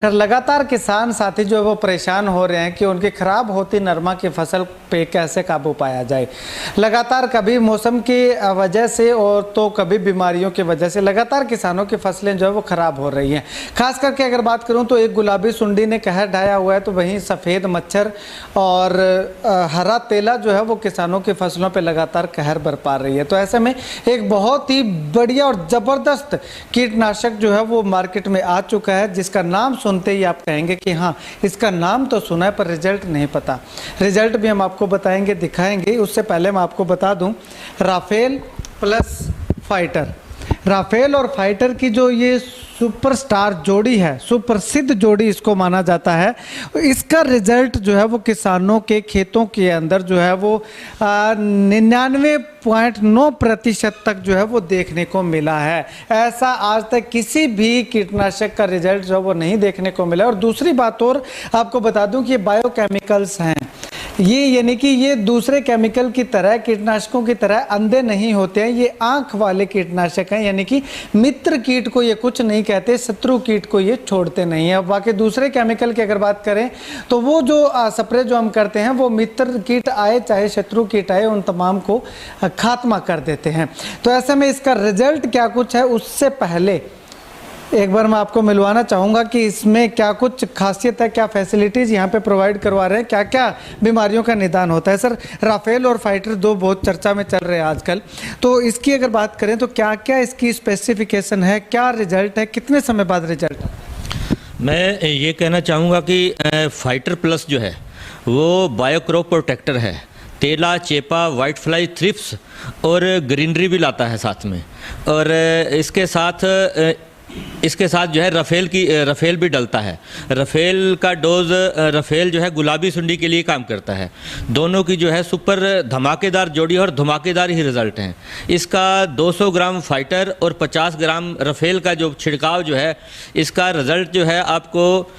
लगातार किसान साथी जो है वो परेशान हो रहे हैं कि उनकी खराब होती नरमा की फसल पे कैसे काबू पाया जाए। लगातार कभी मौसम की वजह से और तो कभी बीमारियों की वजह से लगातार किसानों की फसलें जो है वो खराब हो रही हैं। खास करके अगर बात करूं तो एक गुलाबी सुंडी ने कहर ढाया हुआ है, तो वहीं सफ़ेद मच्छर और हरा तेला जो है वो किसानों की फसलों पर लगातार कहर बरपा रही है। तो ऐसे में एक बहुत ही बढ़िया और ज़बरदस्त कीटनाशक जो है वो मार्केट में आ चुका है, जिसका नाम सुनते ही आप कहेंगे कि हाँ, इसका नाम तो सुना है पर रिजल्ट नहीं पता। रिजल्ट भी हम आपको बताएंगे, दिखाएंगे। उससे पहले मैं आपको बता दूं, राफेल प्लस फाइटर, राफेल और फाइटर की जो ये सुपरस्टार जोड़ी है, सुप्रसिद्ध जोड़ी इसको माना जाता है। इसका रिजल्ट जो है वो किसानों के खेतों के अंदर जो है वो 99.9% तक जो है वो देखने को मिला है। ऐसा आज तक किसी भी कीटनाशक का रिजल्ट जो है वो नहीं देखने को मिला। और दूसरी बात और आपको बता दूं कि ये बायोकेमिकल्स हैं, ये यानी कि ये दूसरे केमिकल की तरह, कीटनाशकों की तरह अंधे नहीं होते हैं। ये आंख वाले कीटनाशक हैं, यानी कि मित्र कीट को ये कुछ नहीं कहते, शत्रु कीट को ये छोड़ते नहीं है। बाकी दूसरे केमिकल की अगर बात करें तो वो जो स्प्रे जो हम करते हैं वो मित्र कीट आए चाहे शत्रु कीट आए, उन तमाम को खात्मा कर देते हैं। तो ऐसे में इसका रिजल्ट क्या कुछ है, उससे पहले एक बार मैं आपको मिलवाना चाहूँगा कि इसमें क्या कुछ खासियत है, क्या फैसिलिटीज़ यहाँ पे प्रोवाइड करवा रहे हैं, क्या क्या बीमारियों का निदान होता है। सर, राफेल और फाइटर दो बहुत चर्चा में चल रहे हैं आजकल, तो इसकी अगर बात करें तो क्या क्या इसकी स्पेसिफिकेशन है, क्या रिजल्ट है, कितने समय बाद रिजल्ट है? मैं ये कहना चाहूँगा कि फाइटर प्लस जो है वो बायोक्रॉप प्रोटेक्टर है। तेला, चेपा, वाइट फ्लाई, थ्रिप्स और ग्रीनरी भी लाता है साथ में। और इसके साथ जो है रफेल भी डलता है। रफेल का डोज, रफेल जो है गुलाबी सुंडी के लिए काम करता है। दोनों की जो है सुपर धमाकेदार जोड़ी और धमाकेदार ही रिज़ल्ट हैं। इसका 200 ग्राम फाइटर और 50 ग्राम रफेल का जो छिड़काव जो है, इसका रिज़ल्ट जो है आपको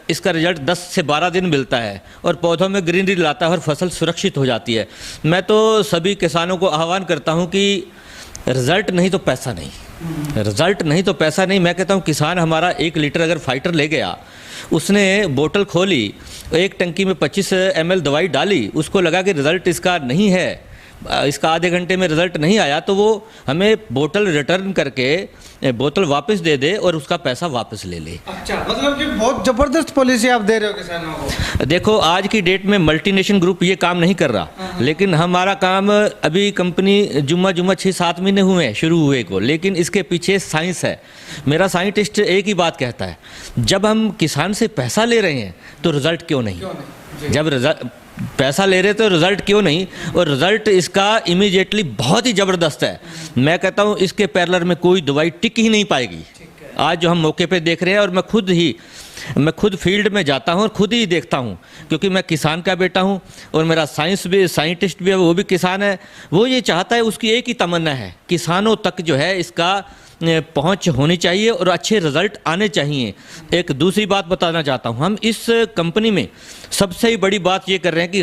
इसका रिज़ल्ट 10 से 12 दिन मिलता है और पौधों में ग्रीनरी लाता है और फसल सुरक्षित हो जाती है। मैं तो सभी किसानों को आह्वान करता हूँ कि रिज़ल्ट नहीं तो पैसा नहीं, रिज़ल्ट नहीं तो पैसा नहीं। मैं कहता हूँ किसान हमारा 1 लीटर अगर फाइटर ले गया, उसने बोतल खोली, एक टंकी में 25 ml दवाई डाली, उसको लगा कि रिज़ल्ट इसका नहीं है, इसका आधे घंटे में रिज़ल्ट नहीं आया, तो वो हमें बोतल रिटर्न करके बोतल वापस दे दे और उसका पैसा वापस ले ले। अच्छा, मतलब कि बहुत ज़बरदस्त पॉलिसी आप दे रहे हो किसानों को। देखो, आज की डेट में मल्टीनेशनल ग्रुप ये काम नहीं कर रहा, लेकिन हमारा काम अभी कंपनी जुम्मा 6-7 महीने हुए हैं शुरू हुए को, लेकिन इसके पीछे साइंस है। मेरा साइंटिस्ट एक ही बात कहता है, जब हम किसान से पैसा ले रहे हैं तो रिज़ल्ट क्यों नहीं? जब पैसा ले रहे तो रिज़ल्ट क्यों नहीं? और रिज़ल्ट इसका इमीडिएटली बहुत ही ज़बरदस्त है। मैं कहता हूँ इसके पैरेलल में कोई दवाई टिक ही नहीं पाएगी। आज जो हम मौके पे देख रहे हैं, और मैं खुद फील्ड में जाता हूँ और खुद ही देखता हूँ, क्योंकि मैं किसान का बेटा हूँ और मेरा साइंटिस्ट भी है, वो भी किसान है। वो ये चाहता है, उसकी एक ही तमन्ना है, किसानों तक जो है इसका पहुंच होनी चाहिए और अच्छे रिज़ल्ट आने चाहिए। एक दूसरी बात बताना चाहता हूं, हम इस कंपनी में सबसे बड़ी बात ये कर रहे हैं कि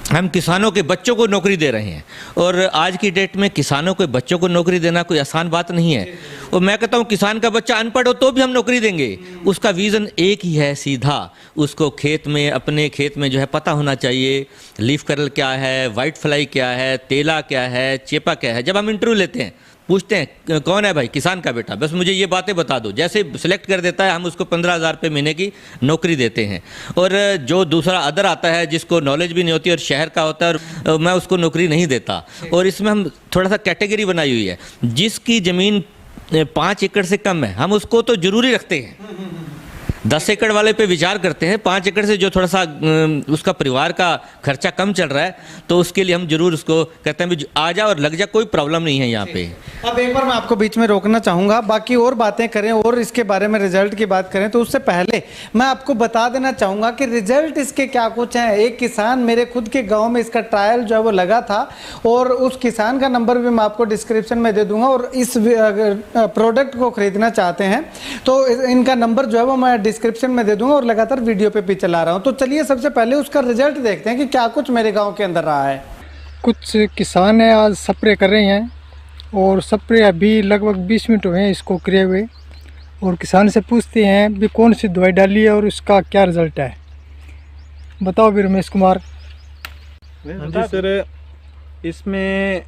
हम किसानों के बच्चों को नौकरी दे रहे हैं। और आज की डेट में किसानों के बच्चों को नौकरी देना कोई आसान बात नहीं है। और मैं कहता हूँ किसान का बच्चा अनपढ़ हो तो भी हम नौकरी देंगे। उसका विज़न एक ही है, सीधा, उसको अपने खेत में जो है पता होना चाहिए लीफ कर्ल क्या है, वाइट फ्लाई क्या है, तेला क्या है, चेपा क्या है। जब हम इंटरव्यू लेते हैं, पूछते हैं कौन है भाई, किसान का बेटा, बस मुझे ये बातें बता दो। जैसे सिलेक्ट कर देता है, हम उसको 15,000 रुपये महीने की नौकरी देते हैं। और जो दूसरा अदर आता है जिसको नॉलेज भी नहीं होती और शहर का होता है, और मैं उसको नौकरी नहीं देता। और इसमें हम थोड़ा सा कैटेगरी बनाई हुई है, जिसकी ज़मीन 5 एकड़ से कम है हम उसको तो ज़रूरी रखते हैं, 10 एकड़ वाले पे विचार करते हैं। 5 एकड़ से जो थोड़ा सा उसका परिवार का खर्चा कम चल रहा है, तो उसके लिए हम जरूर उसको कहते हैं भी आ जा और लग जा, कोई प्रॉब्लम नहीं है यहाँ पे। अब एक बार मैं आपको बीच में रोकना चाहूँगा, बाकी और बातें करें और इसके बारे में रिजल्ट की बात करें, तो उससे पहले मैं आपको बता देना चाहूँगा कि रिजल्ट इसके क्या कुछ हैं। एक किसान मेरे खुद के गाँव में इसका ट्रायल जो है वो लगा था, और उस किसान का नंबर भी मैं आपको डिस्क्रिप्शन में दे दूँगा। और इस प्रोडक्ट को खरीदना चाहते हैं तो इनका नंबर जो है वो मैं डिस्क्रिप्शन में दे दूंगा और लगातार वीडियो पे चला रहा हूं। तो चलिए सबसे पहले उसका रिजल्ट देखते हैं कि क्या कुछ मेरे गांव के अंदर रहा है। कुछ किसान है आज स्प्रे कर रहे हैं, और स्प्रे अभी लगभग 20 मिनट हुए हैं इसको करे हुए, और किसान से पूछते हैं भी कौन सी दवाई डाली है और उसका क्या रिजल्ट है। बताओ भी रमेश कुमार। हाँ जी सर, इसमें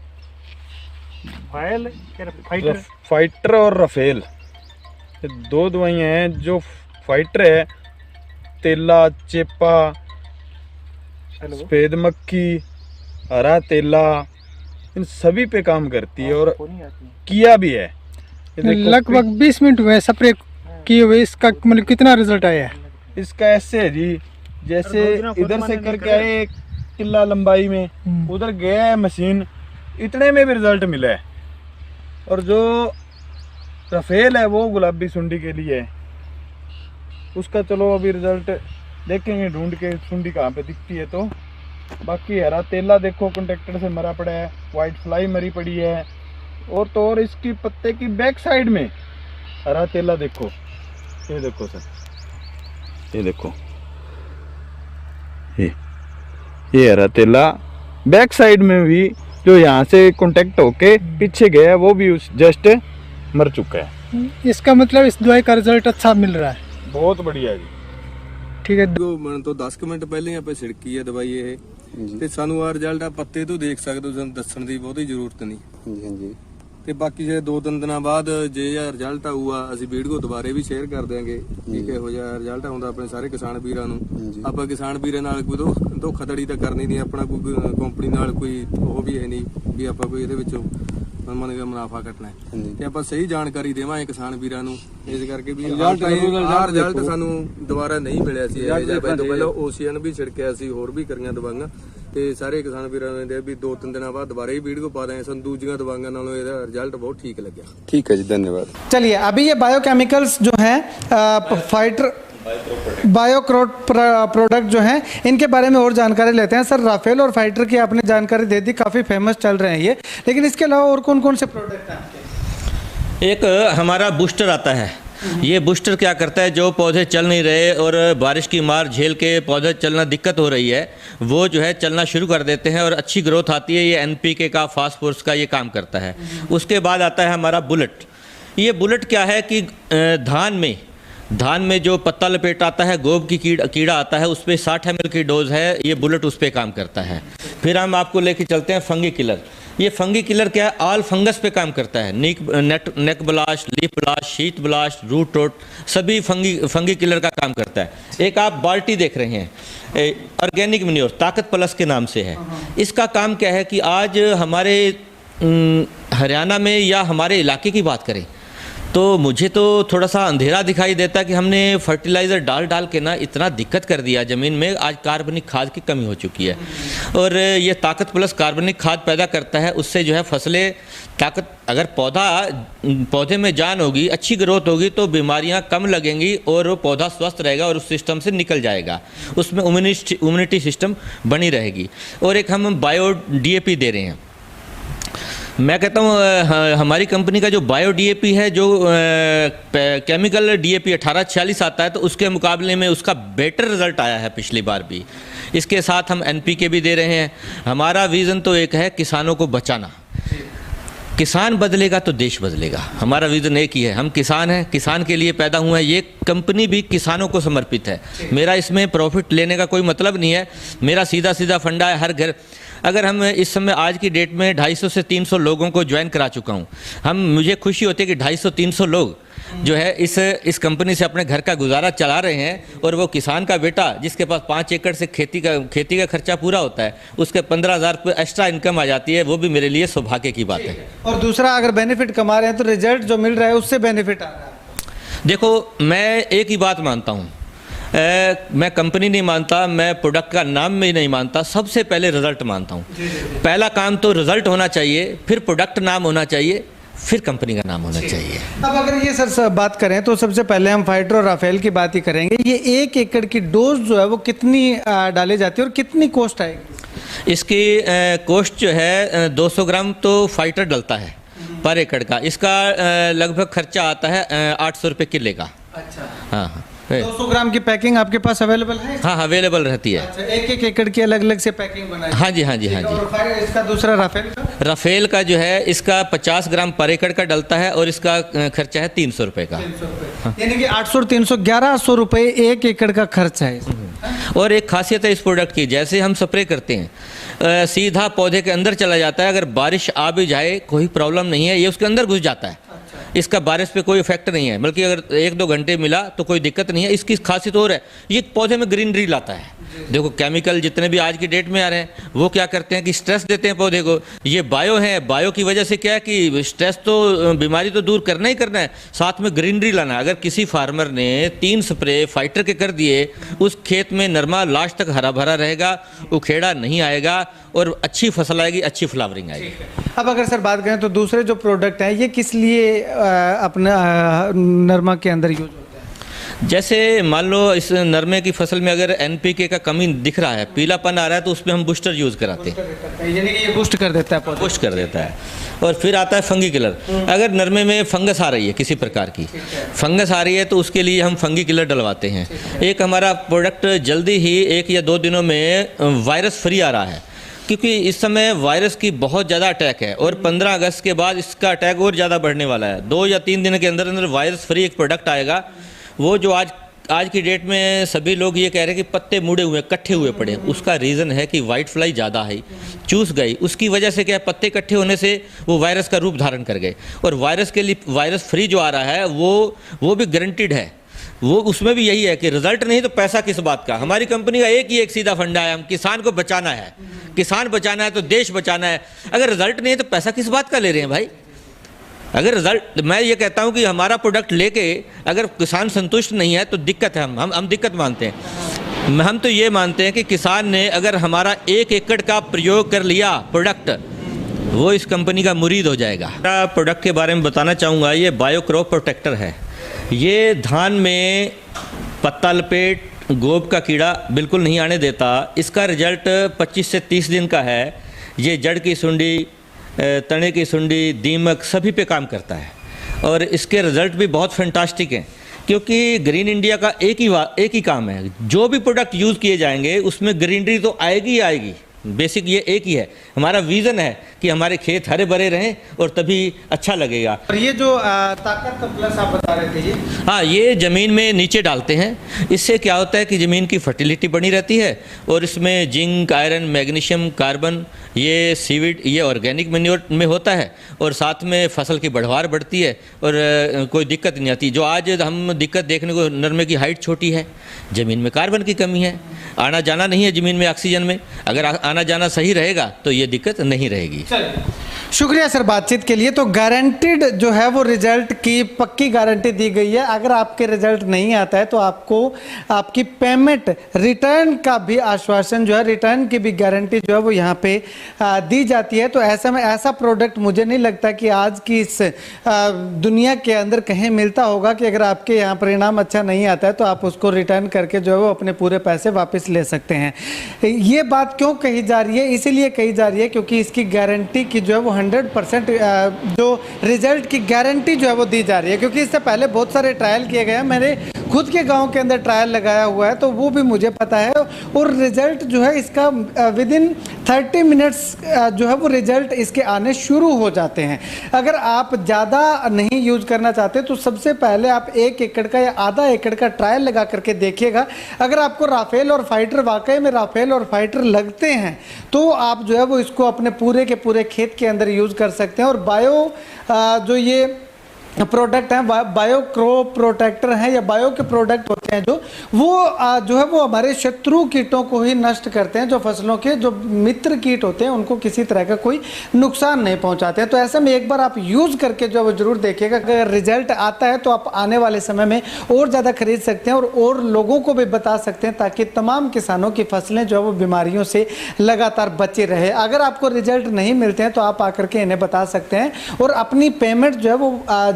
फाइटर और रफेल ये दो दवाइयाँ हैं। जो फाइटर है तेला, चेपा, सफेद मक्खी, हरा तेला, इन सभी पे काम करती है और किया भी है। ये देखो, लगभग 20 मिनट हुए स्प्रे किए हुए, इसका मतलब कितना रिजल्ट आया है? इसका ऐसे है जी, जैसे इधर से करके आए 1 किला लंबाई में, उधर गया है मशीन, इतने में भी रिजल्ट मिला है। और जो रफेल है वो गुलाबी सुंडी के लिए है, उसका चलो अभी रिजल्ट देखेंगे ढूंढ के सुंडी कहाँ पे दिखती है। तो बाकी हरा तेला देखो कंट्रैक्टर से मरा पड़ा है, वाइट फ्लाई मरी पड़ी है। और तो और इसकी पत्ते की बैक साइड में हरा तेला देखो, ये देखो सर, ये देखो, ये हरा तेला बैक साइड में भी जो यहाँ से कांटेक्ट होके पीछे गया वो भी उस जस्ट मर चुका है। इसका मतलब इस दवाई का रिजल्ट अच्छा मिल रहा है। बहुत बढ़िया जी। ठीक है। ਮਨ ਤੋਂ 10 ਮਿੰਟ ਪਹਿਲਾਂ ਹੀ ਆਪਾਂ ਛਿੜਕੀ ਹੈ ਦਵਾਈ ਇਹ ਤੇ ਸਾਨੂੰ ਆ ਰਿਜ਼ਲਟ ਆ ਪੱਤੇ ਤੋਂ ਦੇਖ ਸਕਦੇ ਹੋ, ਸਾਨੂੰ ਦੱਸਣ ਦੀ ਬਹੁਤੀ ਜ਼ਰੂਰਤ ਨਹੀਂ। ਹਾਂਜੀ ਹਾਂਜੀ ਤੇ ਬਾਕੀ ਜੇ 2-3 ਦਿਨਾਂ ਬਾਅਦ ਜੇ ਇਹ ਰਿਜ਼ਲਟ ਆਊਗਾ ਅਸੀਂ ਵੀਡੀਓ ਦੁਬਾਰੇ ਵੀ ਸ਼ੇਅਰ ਕਰ ਦਿਆਂਗੇ ਕਿ ਕਿਹੋ ਜਿਹਾ ਰਿਜ਼ਲਟ ਆਉਂਦਾ ਆਪਣੇ ਸਾਰੇ ਕਿਸਾਨ ਵੀਰਾਂ ਨੂੰ। ਆਪਾਂ ਕਿਸਾਨ ਵੀਰਾਂ ਨਾਲ ਕੋਈ ਧੋਖਾਧੜੀ ਤਾਂ ਕਰਨੀ ਨਹੀਂ, ਆਪਣਾ ਕੋਈ ਕੰਪਨੀ ਨਾਲ ਕੋਈ ਉਹ ਵੀ ਹੈ ਨਹੀਂ ਵੀ ਆਪਾਂ ਕੋਈ ਇਹਦੇ ਵਿੱਚੋਂ ਮਨ ਦਾ ਮੁਨਾਫਾ ਕੱਟਣਾ ਹੈ। ਤੇ ਆਪਾਂ ਸਹੀ ਜਾਣਕਾਰੀ ਦੇਵਾਂਗੇ ਕਿਸਾਨ ਵੀਰਾਂ ਨੂੰ, ਇਸ ਕਰਕੇ ਵੀ ਰਿਜ਼ਲਟ ਸਾਨੂੰ ਦੁਬਾਰਾ ਨਹੀਂ ਮਿਲਿਆ ਸੀ। ਇਹ ਪਹਿਲਾਂ ਓਸੀਐਨ ਵੀ ਛਿੜਕਿਆ ਸੀ, ਹੋਰ ਵੀ ਕਰੀਆਂ ਦਵਾਈਆਂ ਤੇ ਸਾਰੇ ਕਿਸਾਨ ਵੀਰਾਂ ਨੇ ਵੀ 2-3 ਦਿਨਾਂ ਬਾਅਦ ਦੁਬਾਰਾ ਹੀ ਵੀਡੀਓ ਪਾ ਦਾਂਗੇ। ਸਾਨੂੰ ਦੂਜੀਆਂ ਦਵਾਈਆਂ ਨਾਲੋਂ ਇਹਦਾ ਰਿਜ਼ਲਟ ਬਹੁਤ ਠੀਕ ਲੱਗਿਆ। ठीक है जी, धन्यवाद। चलिए, अभी ये बायोकेमिकल्स जो हैं फाइटर बायोक्रोट प्रोडक्ट जो हैं, इनके बारे में और जानकारी लेते हैं। सर, राफेल और फाइटर की आपने जानकारी दे दी, काफ़ी फेमस चल रहे हैं ये, लेकिन इसके अलावा और कौन कौन से प्रोडक्ट हैं आपके? एक हमारा बूस्टर आता है। ये बूस्टर क्या करता है, जो पौधे चल नहीं रहे और बारिश की मार झेल के पौधे चलना दिक्कत हो रही है, वो जो है चलना शुरू कर देते हैं और अच्छी ग्रोथ आती है। ये एनपीके का, फास्फोरस का ये काम करता है। उसके बाद आता है हमारा बुलेट। ये बुलेट क्या है कि धान में जो पत्ता लपेट आता है, गोब की कीड़ा आता है, उस पर 60 ml की डोज है, ये बुलेट उस पर काम करता है। फिर हम आपको लेके चलते हैं फंगी किलर। ये फंगी किलर क्या है, ऑल फंगस पे काम करता है। नेक ब्लास्ट, लीफ ब्लास्ट, शीत ब्लास्ट, रूट रोट, सभी फंगी किलर का काम करता है। एक आप बाल्टी देख रहे हैं, ऑर्गेनिक मैन्योर ताकत प्लस के नाम से है। इसका काम क्या है कि आज हमारे हरियाणा में या हमारे इलाके की बात करें तो मुझे तो थोड़ा सा अंधेरा दिखाई देता कि हमने फर्टिलाइज़र डाल के ना इतना दिक्कत कर दिया ज़मीन में। आज कार्बनिक खाद की कमी हो चुकी है और ये ताकत प्लस कार्बनिक खाद पैदा करता है। उससे जो है फसलें ताकत, अगर पौधे में जान होगी, अच्छी ग्रोथ होगी तो बीमारियां कम लगेंगी और वो पौधा स्वस्थ रहेगा और उस सिस्टम से निकल जाएगा। उसमें इम्यूनिटी सिस्टम बनी रहेगी। और एक हम बायो DAP दे रहे हैं। मैं कहता हूँ हमारी कंपनी का जो बायो DAP है, जो केमिकल DAP 1846 आता है, तो उसके मुकाबले में उसका बेटर रिजल्ट आया है पिछली बार भी। इसके साथ हम NPK भी दे रहे हैं। हमारा विज़न तो एक है, किसानों को बचाना। किसान बदलेगा तो देश बदलेगा। हमारा विज़न एक ही है, हम किसान हैं, किसान के लिए पैदा हुए हैं। ये कंपनी भी किसानों को समर्पित है। मेरा इसमें प्रॉफिट लेने का कोई मतलब नहीं है। मेरा सीधा फंडा है, हर घर, अगर हम इस समय आज की डेट में 250 से 300 लोगों को ज्वाइन करा चुका हूँ। मुझे खुशी होती है कि 250-300 लोग जो है इस कंपनी से अपने घर का गुजारा चला रहे हैं। और वो किसान का बेटा जिसके पास 5 एकड़ से खेती का खर्चा पूरा होता है, उसके 15,000 रुपये एक्स्ट्रा इनकम आ जाती है, वो भी मेरे लिए सौभाग्य की बात है। और दूसरा, अगर बेनिफिट कमा रहे हैं तो रिजल्ट जो मिल रहा है उससे बेनिफिट आ रहा है। देखो, मैं एक ही बात मानता हूँ, मैं कंपनी नहीं मानता, मैं प्रोडक्ट का नाम भी नहीं मानता, सबसे पहले रिजल्ट मानता हूँ। पहला काम तो रिजल्ट होना चाहिए, फिर प्रोडक्ट नाम होना चाहिए, फिर कंपनी का नाम होना चाहिए। अब अगर ये सर बात करें तो सबसे पहले हम फाइटर और राफेल की बात ही करेंगे। ये 1 एकड़ की डोज जो है वो कितनी डाली जाती है और कितनी कॉस्ट आएगी? इसकी कॉस्ट जो है 200 ग्राम तो फाइटर डलता है पर एकड़ का। इसका लगभग खर्चा आता है 800 रुपये किले का। अच्छा, हाँ, 200 ग्राम की पैकिंग आपके पास अवेलेबल है? हाँ, अवेलेबल रहती है। अच्छा, 1 एकड़ की अलग अलग से पैकिंग बनाई? हाँ जी। और इसका दूसरा राफेल का? राफेल का जो है इसका 50 ग्राम पर एकड़ का डलता है और इसका खर्चा है 300 रुपये का। यानी कि 800 और 300 1100 रुपये 1 एकड़ का खर्च है इसमें। और एक खासियत है इस प्रोडक्ट की, जैसे हम स्प्रे करते हैं सीधा पौधे के अंदर चला जाता है। अगर बारिश आ भी जाए कोई प्रॉब्लम नहीं है, ये उसके अंदर घुस जाता है। इसका बारिश पे कोई इफेक्ट नहीं है, बल्कि अगर 1-2 घंटे मिला तो कोई दिक्कत नहीं है। इसकी खासियत और है, ये पौधे में ग्रीनरी लाता है। देखो केमिकल जितने भी आज की डेट में आ रहे हैं वो क्या करते हैं कि स्ट्रेस देते हैं पौधे को। ये बायो है, बायो की वजह से क्या है कि स्ट्रेस तो बीमारी तो दूर करना ही करना है, साथ में ग्रीनरी लाना है। अगर किसी फार्मर ने 3 स्प्रे फाइटर के कर दिए, उस खेत में नरमा लास्ट तक हरा भरा रहेगा, उखेड़ा नहीं आएगा और अच्छी फसल आएगी, अच्छी फ्लावरिंग आएगी। अब अगर सर बात करें तो दूसरे जो प्रोडक्ट हैं ये किस लिए अपना नरमा के अंदर यूज होता है? जैसे मान लो इस नरमे की फसल में अगर एनपीके का कमी दिख रहा है, पीलापन आ रहा है, तो उसमें हम बूस्टर यूज़ कराते हैं। यानी कि ये बूस्ट कर देता है पौधे, बूस्ट कर देता है। और फिर आता है फंगी किलर। अगर नरमे में फंगस आ रही है, किसी प्रकार की फंगस आ रही है, तो उसके लिए हम फंगी किलर डलवाते हैं। एक हमारा प्रोडक्ट जल्दी ही 1 या 2 दिनों में वायरस फ्री आ रहा है, क्योंकि इस समय वायरस की बहुत ज़्यादा अटैक है और 15 अगस्त के बाद इसका अटैक और ज़्यादा बढ़ने वाला है। 2 या 3 दिन के अंदर अंदर वायरस फ्री एक प्रोडक्ट आएगा। वो जो आज की डेट में सभी लोग ये कह रहे हैं कि पत्ते मुड़े हुए इकट्ठे हुए पड़े, उसका रीज़न है कि वाइट फ्लाई ज़्यादा है, चूस गई। उसकी वजह से क्या है, पत्ते इकट्ठे होने से वो वायरस का रूप धारण कर गए। और वायरस के लिए वायरस फ्री जो आ रहा है वो भी गारंटीड है। वो उसमें भी यही है कि रिजल्ट नहीं तो पैसा किस बात का। हमारी कंपनी का एक सीधा फंडा है, हम किसान को बचाना है। किसान बचाना है तो देश बचाना है। अगर रिजल्ट नहीं है तो पैसा किस बात का ले रहे हैं भाई। अगर रिजल्ट, मैं ये कहता हूँ कि हमारा प्रोडक्ट लेके अगर किसान संतुष्ट नहीं है तो दिक्कत है, हम दिक्कत मानते हैं। हम तो ये मानते हैं कि किसान ने अगर हमारा 1 एकड़ का प्रयोग कर लिया प्रोडक्ट, वो इस कंपनी का मुरीद हो जाएगा। प्रोडक्ट के बारे में बताना चाहूँगा, ये बायो क्रॉप प्रोटेक्टर है। ये धान में पत्ता लपेट, गोब का कीड़ा बिल्कुल नहीं आने देता। इसका रिजल्ट 25 से 30 दिन का है। ये जड़ की सुंडी, तने की सुंडी, दीमक सभी पे काम करता है और इसके रिजल्ट भी बहुत फैंटास्टिक हैं, क्योंकि ग्रीन इंडिया का एक ही काम है। जो भी प्रोडक्ट यूज़ किए जाएंगे उसमें ग्रीनरी तो आएगी ही आएगी। बेसिक ये एक ही है, हमारा विज़न है कि हमारे खेत हरे भरे रहें और तभी अच्छा लगेगा। और ये जो ताकत प्लस आप बता रहे थे, ये हाँ, ये ज़मीन में नीचे डालते हैं। इससे क्या होता है कि ज़मीन की फर्टिलिटी बनी रहती है और इसमें जिंक, आयरन, मैग्नीशियम, कार्बन, ये सीविड, ये ऑर्गेनिक मैन्योर में होता है और साथ में फसल की बढ़वार बढ़ती है और कोई दिक्कत नहीं आती। जो आज हम दिक्कत देखने को, नरमे की हाइट छोटी है, ज़मीन में कार्बन की कमी है, आना जाना नहीं है ज़मीन में ऑक्सीजन में। अगर आना जाना सही रहेगा तो ये दिक्कत नहीं रहेगी। शुक्रिया सर बातचीत के लिए। तो गारंटीड जो है वो रिजल्ट की पक्की गारंटी दी गई है। अगर आपके रिजल्ट नहीं आता है तो आपको आपकी पेमेंट रिटर्न का भी आश्वासन जो है, रिटर्न की भी गारंटी जो है वो यहाँ पे दी जाती है। तो ऐसे में ऐसा प्रोडक्ट मुझे नहीं लगता कि आज की इस दुनिया के अंदर कहीं मिलता होगा कि अगर आपके यहाँ परिणाम अच्छा नहीं आता है तो आप उसको रिटर्न करके जो है वो अपने पूरे पैसे वापस ले सकते हैं। ये बात क्यों कही जा रही है? इसीलिए कही जा रही है क्योंकि इसकी गारंटी की जो है वो 100% जो रिजल्ट की गारंटी जो है वो दी जा रही है। क्योंकि इससे पहले बहुत सारे ट्रायल किए गए हैं, मैंने खुद के गांव के अंदर ट्रायल लगाया हुआ है, तो वो भी मुझे पता है। और रिजल्ट जो है इसका विदिन 30 मिनट्स जो है वो रिजल्ट इसके आने शुरू हो जाते हैं। अगर आप ज़्यादा नहीं यूज करना चाहते तो सबसे पहले आप 1 एकड़ का या आधा एकड़ का ट्रायल लगा करके देखिएगा। अगर आपको राफेल और फाइटर वाकई में राफेल और फाइटर लगते हैं तो आप जो है वो इसको अपने पूरे के पूरे खेत के अंदर यूज़ कर सकते हैं। और बायो जो ये प्रोडक्ट हैं, बायो क्रॉप प्रोटेक्टर हैं या बायो के प्रोडक्ट होते हैं जो है वो हमारे शत्रु कीटों को ही नष्ट करते हैं। जो फसलों के जो मित्र कीट होते हैं उनको किसी तरह का कोई नुकसान नहीं पहुंचाते हैं। तो ऐसे में एक बार आप यूज़ करके जो है वो जरूर देखिएगा। अगर रिजल्ट आता है तो आप आने वाले समय में और ज़्यादा खरीद सकते हैं और लोगों को भी बता सकते हैं, ताकि तमाम किसानों की फसलें जो है वो बीमारियों से लगातार बची रहे। अगर आपको रिजल्ट नहीं मिलते हैं तो आप आकर के इन्हें बता सकते हैं और अपनी पेमेंट जो है वो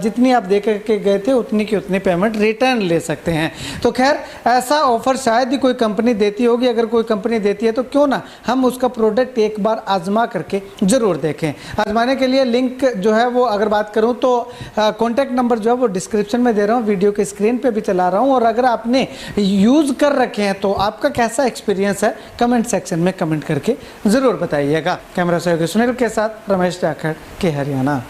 जितनी आप दे करके गए थे उतनी की उतनी पेमेंट रिटर्न ले सकते हैं। तो खैर ऐसा ऑफर शायद ही कोई कंपनी देती होगी, अगर कोई कंपनी देती है तो क्यों ना हम उसका प्रोडक्ट एक बार आजमा करके ज़रूर देखें। आजमाने के लिए लिंक जो है वो अगर बात करूं तो कॉन्टैक्ट नंबर जो है वो डिस्क्रिप्शन में दे रहा हूं, वीडियो के स्क्रीन पे भी चला रहा हूं। और अगर आपने यूज़ कर रखे हैं तो आपका कैसा एक्सपीरियंस है कमेंट सेक्शन में कमेंट करके ज़रूर बताइएगा। कैमरा सहयोगी सुनील के साथ रमेश जाखड़ के हरियाणा।